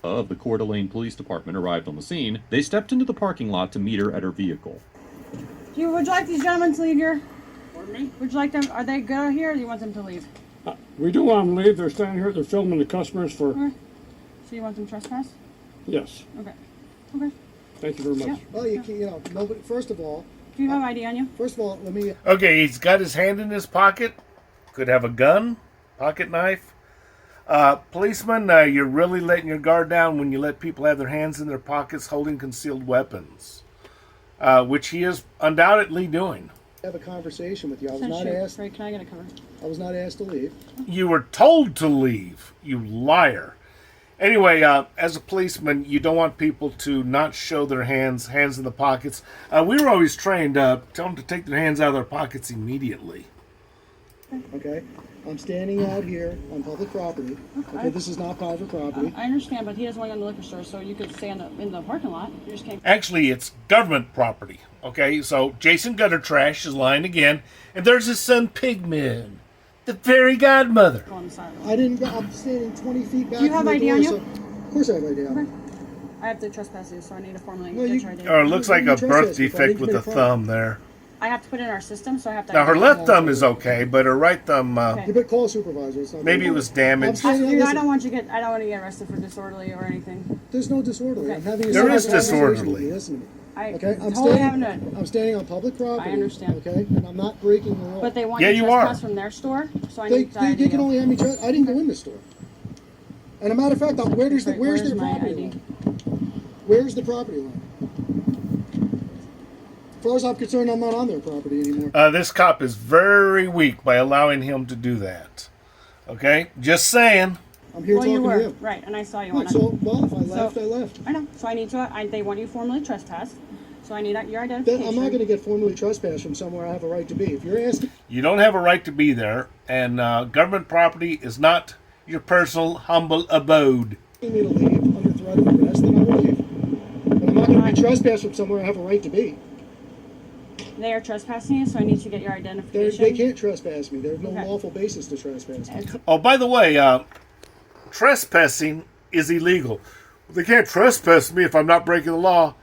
of the Coeur d'Alene Police Department arrived on the scene, they stepped into the parking lot to meet her at her vehicle. Would you like these gentlemen to leave here? Pardon me? Would you like them? Are they good here, or do you want them to leave? We do want them to leave. They're standing here. They're filming the customers for... Okay. So you want them trespass? Yes. Okay. Okay. Thank you very much. Yeah. Well, you can, nobody. First of all, Do you have ID on you? let me. Okay, he's got his hand in his pocket. Could have a gun, pocket knife. Policeman, you're really letting your guard down when you let people have their hands in their pockets holding concealed weapons, which he is undoubtedly doing. Have a conversation with you. I was Send not shoot. asked. Right, can I get a cover? I was not asked to leave. You were told to leave, you liar. Anyway, as a policeman, you don't want people to not show their hands in the pockets. We were always trained, tell them to take their hands out of their pockets immediately. Okay, I'm standing out here on public property. Okay, this is not private property. I understand, but he doesn't want you in the liquor store, so you could stay in the parking lot. You just can't. Actually, it's government property. Okay, so Jason Gutter Trash is lying again, and there's his son Pigman, the fairy godmother. Go on the side. I didn't. I'm standing 20 feet back. Do you have from the ID door, on you? so- of course I have ID on. Okay. I have to trespass you, so I need to formally Well, get you- your ID. Or it looks like a Trespass birth before. defect I didn't with a commit a crime. thumb there. I have to put it in our system, so I have to. Now her left thumb is okay, but her right thumb, Okay. You better call a supervisor. It's not maybe it was damaged. I'm saying- Dude, I listen, don't want you to get. I don't want to get arrested for disorderly or anything. There's no disorderly. Okay. I'm having a There is serious conversation with disorderly. you. Listen to me. I Okay, I'm totally standing. having to. I'm standing on public property. I understand. Okay, and I'm not breaking the law. But they want Yeah, you to you are. trespass from their store, so I They need to ID can you. only have me. I didn't go in the store. And a matter of fact, where's Right, their my property ID? line? Where's the property line? As far as I'm concerned, I'm not on their property anymore. This cop is very weak by allowing him to do that. Okay, just saying. I'm here Well, you talking were to you. right, and I saw you on Right, it. so, well, if I left, So- I left. I know. So I need to. They want you formally trespassed. So I need your Then identification. I'm not going to get formally trespassed from somewhere I have a right to be. If you're asking You don't have a right to be there, and government property is not your personal humble abode. me to leave under threat of arrest, then I will leave. But I'm not going to be trespassed from somewhere I have a right to be. They are trespassing you, so I need to get your They identification. can't trespass me. There's no Okay. lawful basis to trespass me. It's- Oh, by the way, trespassing is illegal. They can't trespass me if I'm not breaking the law.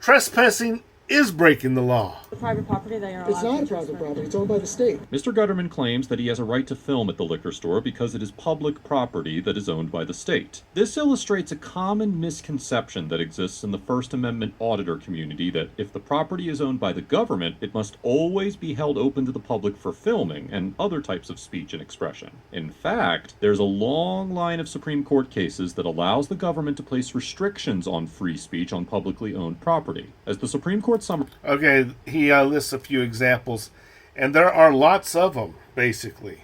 Trespassing is breaking the law. private property that you're allowed It's not to a private trespass. property. It's owned by the state. Mr. Gutterman claims that he has a right to film at the liquor store because it is public property that is owned by the state. This illustrates a common misconception that exists in the First Amendment auditor community that if the property is owned by the government, it must always be held open to the public for filming and other types of speech and expression. In fact, there's a long line of Supreme Court cases that allows the government to place restrictions on free speech on publicly owned property. As the Supreme Court summarized, Okay, he lists a few examples, and there are lots of them, basically.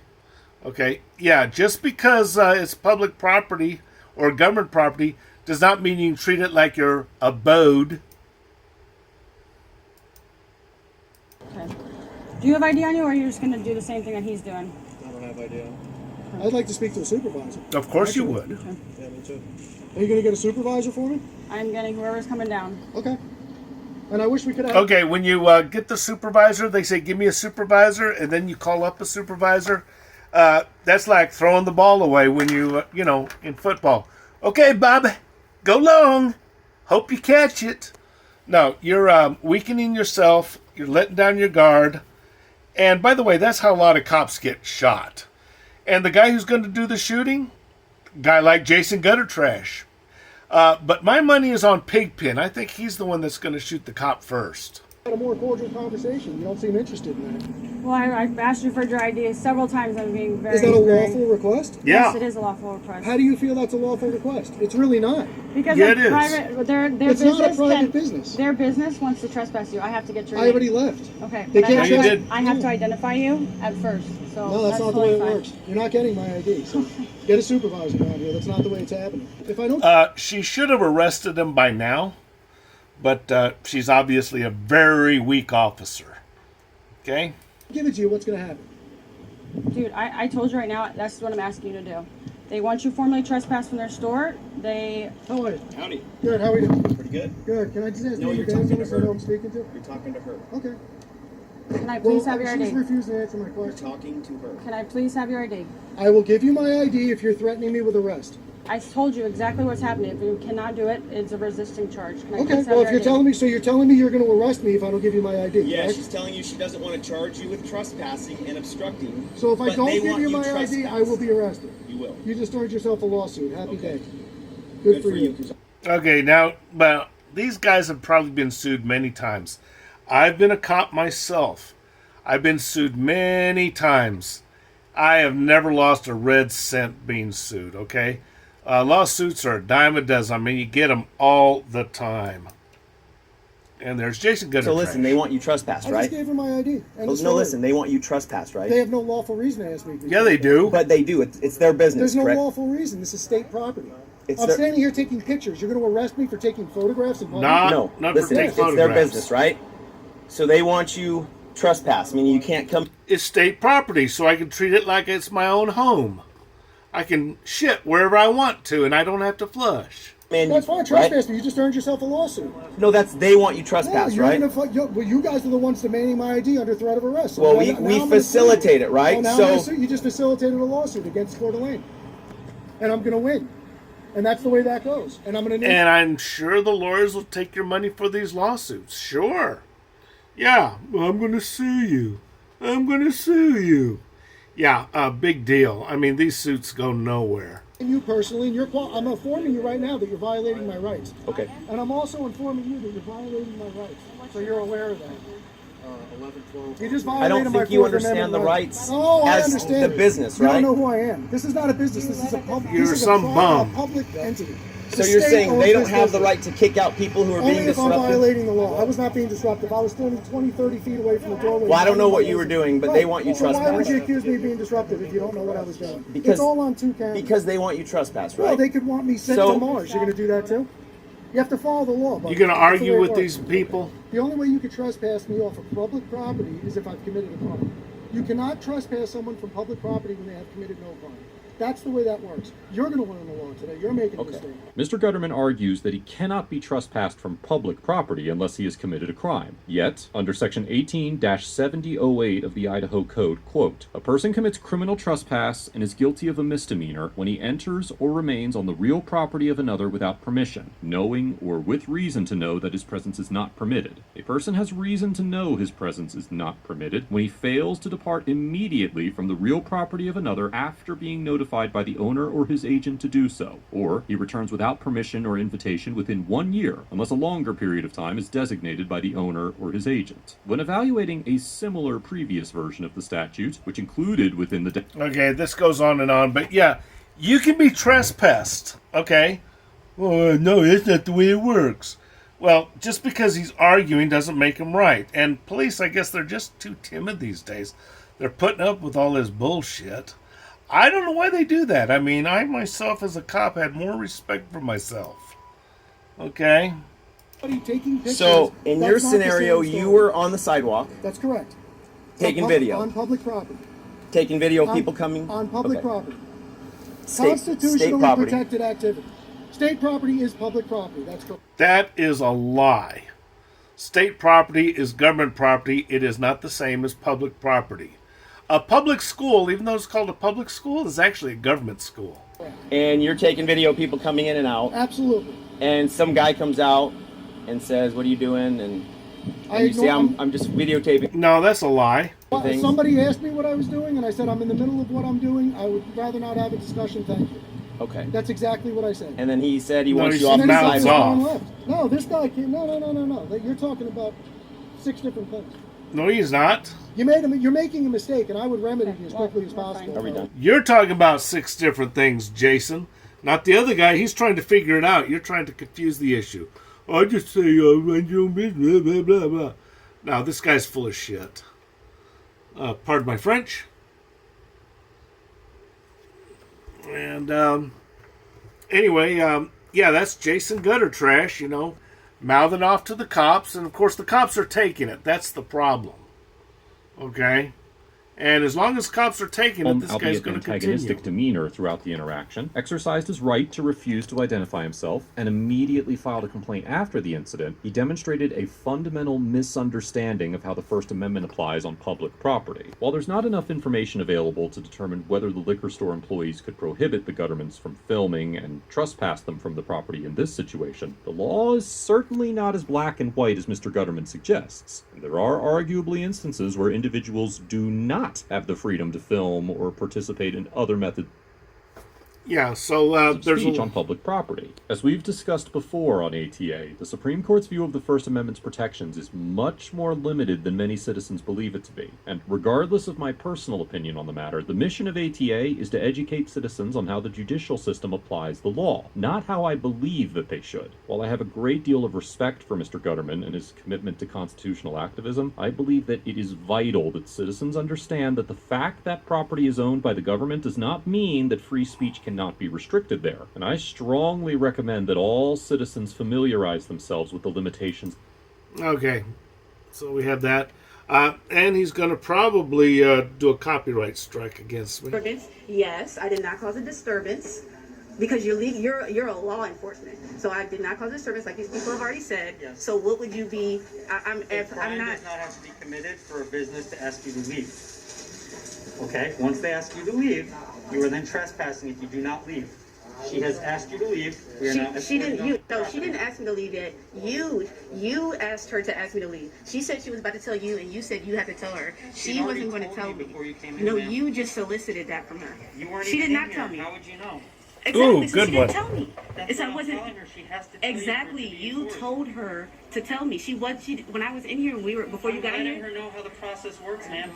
Okay, yeah, just because it's public property or government property does not mean you can treat it like your abode. Okay. Do you have ID on you, or are you just going to do the same thing that he's doing? I don't have idea. I'd like to speak to a supervisor. Of course you would. Yeah, me too. Are you going to get a supervisor for me? I'm getting whoever's coming down. Okay. And I wish we could have. Okay, when you get the supervisor, they say, give me a supervisor, and then you call up a supervisor. That's like throwing the ball away when you in football. Okay, Bob, go long. Hope you catch it. No, you're weakening yourself. You're letting down your guard. And by the way, that's how a lot of cops get shot. And the guy who's going to do the shooting, guy like Jason Gutter Trash. But my money is on Pigpen. I think he's the one that's going to shoot the cop first. Had a more cordial conversation. You don't seem interested in that. Well, I've asked you for your ID several times. I'm being very. Is that a very- lawful request? Yes, it is a lawful request. How do you feel that's a lawful request? It's really not. Because Yeah, a it is. private, their It's business. not a private can- business. Their business wants to trespass you. I have to get your. I already left. Okay. They but I can't have You to- did. I have to identify you at first. So No, that's not the totally way it fine. works. You're not getting my ID. So get a supervisor around here. That's not the way it's happening. If I don't, She should have arrested him by now, but she's obviously a very weak officer. Okay? give it to you, what's going to happen? Dude, I told you right now. That's what I'm asking you to do. They want you formally trespassed from their store. They. How are you? Howdy. Good. How are you? Pretty good. Good. Can I just ask No, you you're your talking name to so I know her. who I'm speaking to? You're talking to her. Okay. Can I please have your she's ID? refusing to answer my You're question. talking to her. Can I please have your ID? I will give you my ID if you're threatening me with arrest. I told you exactly what's happening. If you cannot do it, it's a resisting charge. Can I Okay, please have well, if your you're ID? telling me, so you're telling me you're gonna arrest me if I don't give you my ID, Yeah, correct? she's telling you she doesn't want to charge you with trespassing and obstructing. So if I but don't they give want you my ID, I will be arrested. You will. You just earned yourself a lawsuit. Happy Okay. day. Good for you. Okay, now, well, these guys have probably been sued many times. I've been a cop myself. I've been sued many times. I have never lost a red cent being sued, okay? Lawsuits are a dime a dozen. I mean, you get them all the time. And there's Jason Gooder. So listen, they want you trespassed, I right? just gave her my ID. No, listen, they want you trespassed, right? They have no lawful reason to ask me. Yeah, they do. But they do. It's their business, There's no correct? lawful reason. This is state property. It's I'm their- standing here taking pictures. You're going to arrest me for taking photographs in public? Nah. No, Not for listen, taking it's their photographs. business, right? So they want you trespassed, meaning you can't come. It's state property, so I can treat it like it's my own home. I can shit wherever I want to, and I don't have to flush. Man, That's fine. right? Trespass me. You just earned yourself a lawsuit. No, they want you No, trespassed, you're right? well, you guys are the ones demanding my ID under threat of arrest. So Well, now- we now I'm gonna facilitate sue you. it, right? Well, now So- I'm gonna sue you. You just facilitated a lawsuit against Coeur d'Alene. And I'm going to win. And that's the way that goes. And I'm going to And I'm sure the lawyers will take your money for these lawsuits. Sure. Yeah, well, I'm going to sue you. I'm going to sue you. Yeah, big deal. I mean, these suits go nowhere. you personally, and I'm informing you right now that you're violating my rights. Okay. And I'm also informing you that you're violating my rights. So you're aware of that. 11, 12. You just I violated don't my think you Fourth understand Amendment the rights. rights Oh, I as understand the business, You right? don't know who I am. This is not a business. This is a public. You're this is some a bum. public entity. So The you're state saying owns they don't this have the business. right to kick out people who are Only being if I'm disruptive? violating the law. I was not being disruptive. I was standing 20, 30 feet away from the doorway. Well, I don't know what you were doing, but they want you So why would trespassed. you accuse me of being disruptive if you don't know what I was doing? Because- it's all on two cameras. Because they want you trespassed, right? Well, they could want me sent So- to Mars. You're going to do that too? You have to follow the law. buddy. You going to That's the way argue it with works. these people? The only way you could trespass me off of public property is if I've committed a crime. You cannot trespass someone from public property when they have committed no crime. That's the way that works. You're going to learn the law today. You're making a Okay. mistake. Mr. Gutterman argues that he cannot be trespassed from public property unless he has committed a crime. Yet, under Section 18-7008 of the Idaho Code, quote, a person commits criminal trespass and is guilty of a misdemeanor when he enters or remains on the real property of another without permission, knowing or with reason to know that his presence is not permitted. A person has reason to know his presence is not permitted when he fails to depart immediately from the real property of another after being notified by the owner or his agent to do so, or he returns without permission or invitation within 1 year, unless a longer period of time is designated by the owner or his agent. When evaluating a similar previous version of the statute, which included within the Okay, this goes on, but yeah, you can be trespassed, okay? Oh, no, that's not the way it works. Well, just because he's arguing doesn't make him right. And police, I guess they're just too timid these days. They're putting up with all this bullshit. I don't know why they do that. I mean, I myself as a cop had more respect for myself. Okay? Taking pictures, So, in your that's not the scenario, same you story. were on the sidewalk, That's correct. taking On video, on public property. taking video of On- people coming on public Okay. property. State Constitutionally property. protected activity. State property is public property. That's correct. That is a lie. State property is government property. It is not the same as public property. A public school, even though it's called a public school, is actually a government school. And you're taking video of people coming in and out, Absolutely. and some guy comes out and says, "What are you doing?" And I you say, ignore- I'm just videotaping No, that's a lie. things." Somebody asked me what I was doing, and I said I'm in the middle of what I'm doing. I would rather not have a discussion. Thank you. Okay. That's exactly what I said. And then he said he No, wants he you said off And the then he mouths said, sidewalk. off. "Turn left." No, this guy can't. No. You're talking about 6 different things. No, he's not. You're making a mistake, and I would remedy you as quickly as possible. Are we done? You're talking about 6 different things, Jason. Not the other guy. He's trying to figure it out. You're trying to confuse the issue. I just say, run your own business, blah, blah, blah. Now, this guy's full of shit. Pardon my French. And, anyway, yeah, that's Jason Gutter Trash, mouthing off to the cops. And, of course, the cops are taking it. That's the problem. Okay? And as long as cops are taking it, this guy's albeit going to antagonistic continue. demeanor throughout the interaction, exercised his right to refuse to identify himself, and immediately filed a complaint after the incident, he demonstrated a fundamental misunderstanding of how the First Amendment applies on public property. While there's not enough information available to determine whether the liquor store employees could prohibit the Guttermans from filming and trespass them from the property in this situation, the law is certainly not as black and white as Mr. Gutterman suggests. And there are arguably instances where individuals do not have the freedom to film or participate in other methods Yeah, so of there's speech a... on public property. As we've discussed before on ATA, the Supreme Court's view of the First Amendment's protections is much more limited than many citizens believe it to be. And regardless of my personal opinion on the matter, the mission of ATA is to educate citizens on how the judicial system applies the law, not how I believe that they should. While I have a great deal of respect for Mr. Gutterman and his commitment to constitutional activism, I believe that it is vital that citizens understand that the fact that property is owned by the government does not mean that free speech cannot be restricted there. And I strongly recommend that all citizens familiarize themselves with the limitations. Okay, so we have that. And he's going to probably do a copyright strike against me. Disturbance? Yes, I did not cause a disturbance because you're a law enforcement. So I did not cause a disturbance, like these people have already said. Yes. So what would you be? I'm Crime not. does not have to be committed for a business to ask you to leave. Okay, once they ask you to leave, you are then trespassing if you do not leave. She has asked you to leave. We are not She didn't. escorting No, off she didn't ask me to leave yet. You asked her to ask me to leave. She said she was about to tell you, and you said you had to tell her. She'd She already wasn't going to told tell me me. before you came in, No, ma'am. you just solicited that from her. You weren't She even did not in tell here. me. How would you know? Exactly. Ooh, so good she one. didn't tell me. That's It's what I I'm wasn't. telling her. She has to tell Exactly. You, for it to be You enforced. told her to tell me. She when I was in here and we were before you I'm got in letting here. her know how the process works, ma'am.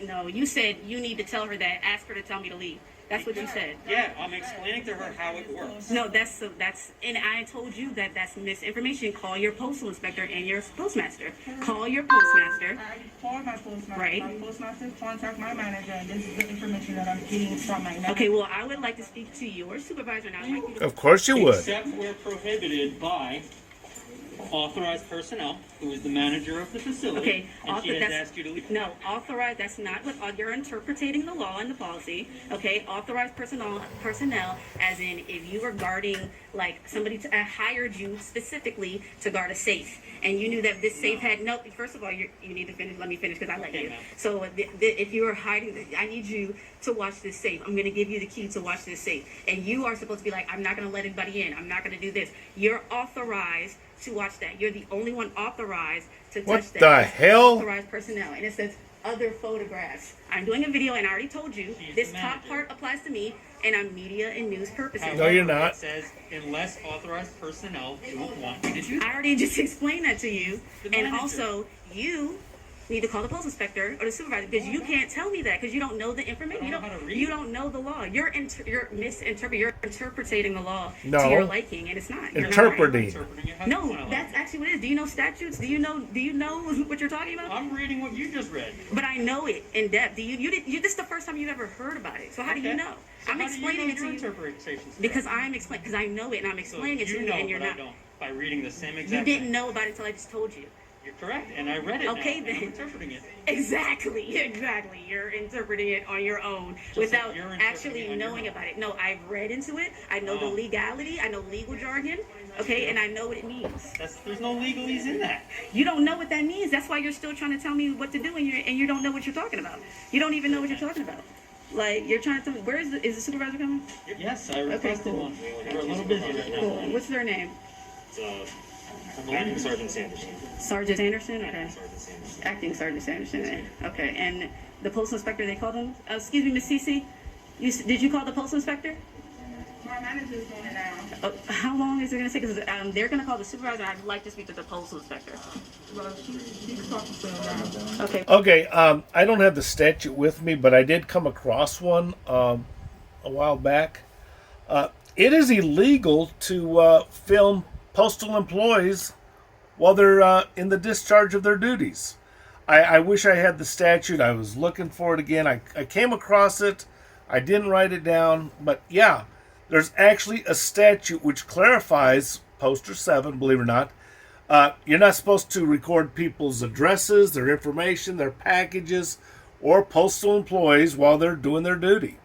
No, you said you need to tell her that. Ask her to tell me to leave. That's what you said. Yeah, I'm explaining to her how it works. No, that's and I told you that that's misinformation. Call your postal inspector and your postmaster. Call your postmaster. I called my postmaster. Right. My postmaster contact my manager, and this is the information that I'm getting from my manager. Okay, well, I would like to speak to your supervisor now. I'd like you to- Of course you would. Except where prohibited by authorized personnel, who is the manager of the facility, Okay, and she has asked you to leave. No, authorized, that's not what, you're interpreting the law and the policy, okay? Authorized personnel, as in if you were guarding, like, somebody hired you specifically to guard a safe, and you knew that this safe had, no, first of all, you need to finish, let me finish, because I let Okay, you. ma'am. So if you were hiding, I need you to watch this safe. I'm gonna give you the key to watch this safe. And you are supposed to be like, I'm not gonna let anybody in, I'm not gonna do this. You're authorized to watch that. You're the only one authorized to What touch that. the It's hell? Authorized personnel, and it says other photographs. I'm doing a video, and I already told you She's this the top manager. part applies to me, and I'm media and news purposes. No, you're not. It says, unless authorized personnel don't want you to do that. I already just explained that to you, The and manager. also you need to call the post inspector or the supervisor because you can't tell me that because you don't know the information. I don't know how to read. You don't know the law. You're misinterpreting. You're interpreting the law No. to your liking, and it's not. You're not Interpreting. Interpreting it how you right. wanna No, like that's it. actually what it is. Do you know statutes? Do you know what you're talking about? I'm reading what you just read. But I know it in depth. This is the first time you've ever heard about it. So how do you Okay. know? So I'm how do explaining you it know to your you interpretation's because correct? because I know it and I'm So explaining it to you you know, and you're but not. I don't. By reading the same You exact didn't thing. know about it until I just told you. You're correct, and I read it Okay, now, then. and I'm interpreting it. Exactly. You're interpreting it on your own without like you're interpreting actually it on your knowing own. about it. No, I've read into it. I know the Oh. legality. I know legal jargon. Okay, and I know what it means. There's no legalese in that. You don't know what that means. That's why you're still trying to tell me what to do, and you don't know what you're talking about. You don't even know what you're talking about. Like you're trying to tell me. Where is the supervisor coming? Yes, I requested cool. one. We're a little busy right now. Cool. What's their name? Acting Sergeant Sanderson. Sergeant Anderson. Okay. Sergeant Sanderson. Acting Sergeant Sanderson. Okay. And the post inspector, they called him. Excuse me, Miss Cece. Did you call the post inspector? My manager's doing it now. How long is it going to take? Because they're going to call the supervisor. I'd like to speak to the postal inspector. Well, she's talking to him now. Okay. Okay, I don't have the statute with me, but I did come across one a while back. It is illegal to film postal employees while they're in the discharge of their duties. I wish I had the statute. I was looking for it again. I came across it. I didn't write it down, but yeah, there's actually a statute which clarifies Poster 7, believe it or not. You're not supposed to record people's addresses, their information, their packages, or postal employees while they're doing their duty.